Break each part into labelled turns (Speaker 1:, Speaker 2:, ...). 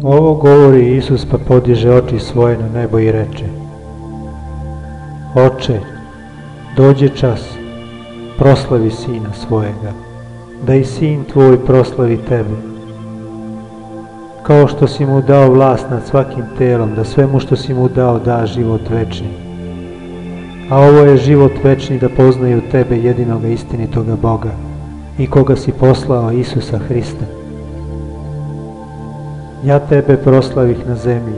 Speaker 1: Ovo govori Isus, pa podiže oči svoje na nebo i reče: Oče, dođe čas, proslavi Sina svojega, da i Sin tvoj proslavi tebe. Kao što si mu dao vlast nad svakim telom, da svemu što si mu dao da život večni. A ovo je život večni, da poznaju tebe, jedinoga istinitoga Boga, i koga si poslao, Isusa Hrista. Ja tebe proslavih na zemlji,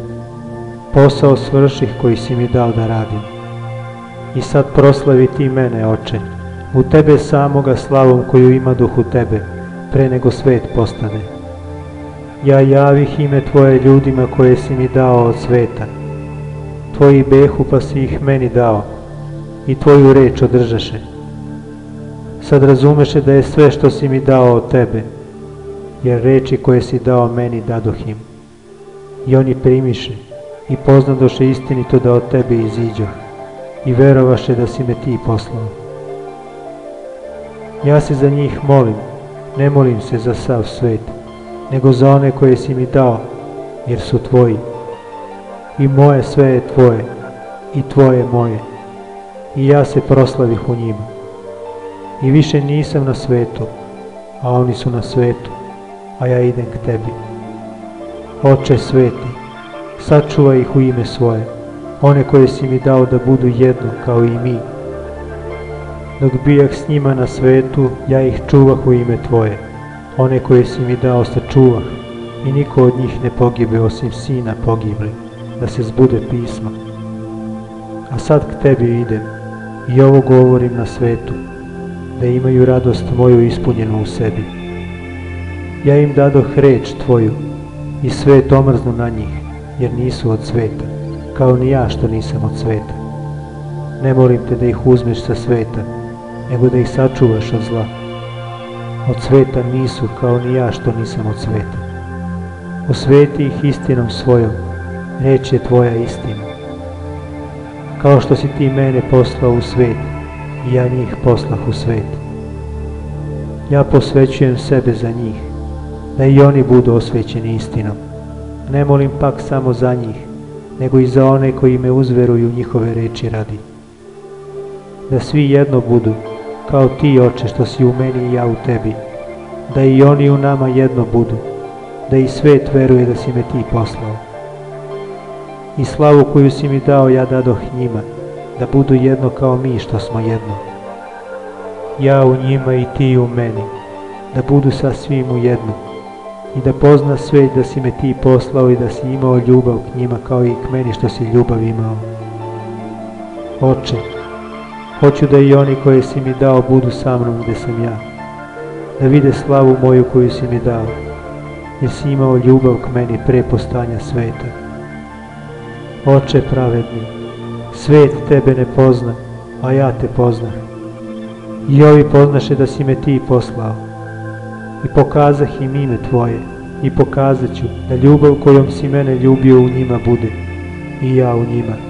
Speaker 1: posao svrših koji si mi dao da radim. I sad proslavi ti mene, Oče, u tebe samoga slavom koju imaduh u tebe, pre nego svet postane. Ja javih ime tvoje ljudima koje si mi dao od sveta. Tvoji behu, pa si ih meni dao, i tvoju reč održaše. Sad razumeše da je sve što si mi dao od tebe, jer reči koje si dao meni dadoh im. I oni primiše i poznadoše istinito da od tebe iziđoh, i verovaše da si me ti poslao. Ja se za njih molim, ne molim se za sav svet, nego za one koje si mi dao, jer su tvoji. I moje sve je tvoje, i tvoje moje, i ja se proslavih u njima. I više nisam na svetu, a oni su na svetu, a ja idem k tebi. Oče sveti, sačuvaj ih u ime svoje, one koje si mi dao da budu jedno kao i mi. Dok bijah s njima na svetu, ja ih čuvah u ime tvoje, one koje si mi dao sačuvah, i niko od njih ne pogibe osim Sina pogibli, da se zbude pisma. A sad k tebi idem, i ovo govorim na svetu, da imaju radost moju ispunjenu u sebi. Ja im dadoh reč tvoju, i svet omrznu na njih, jer nisu od sveta, kao ni ja što nisam od sveta. Ne molim te da ih uzmeš sa sveta, nego da ih sačuvaš od zla. Od sveta nisu, kao ni ja što nisam od sveta. Osveti ih istinom svojom, reč je tvoja istina. Kao što si ti mene poslao u svet, i ja njih poslah u svet. Ja posvećujem sebe za njih, da i oni budu osvećeni istinom. Ne molim pak samo za njih, nego i za one koji me uzveruju njihove reči radi. Da svi jedno budu, kao ti, Oče, što si u meni i ja u tebi, da i oni u nama jedno budu, da i svet veruje da si me ti poslao. I slavu koju si mi dao ja dadoh njima, da budu jedno kao mi što smo jedno. Ja u njima i ti u meni, da budu sa svim u jedno, i da pozna svet da si me ti poslao i da si imao ljubav k njima kao i k meni što si ljubav imao. Oče, hoću da i oni koje si mi dao budu sa mnom gde sam ja, da vide slavu moju koju si mi dao, jer si imao ljubav k meni pre postojanja sveta. Oče pravedni, svet tebe ne pozna, a ja te poznam. I ovi poznaše da si me ti poslao. I pokazah im ime tvoje, i pokazat ću da ljubav kojom si mene ljubio u njima bude, i ja u njima.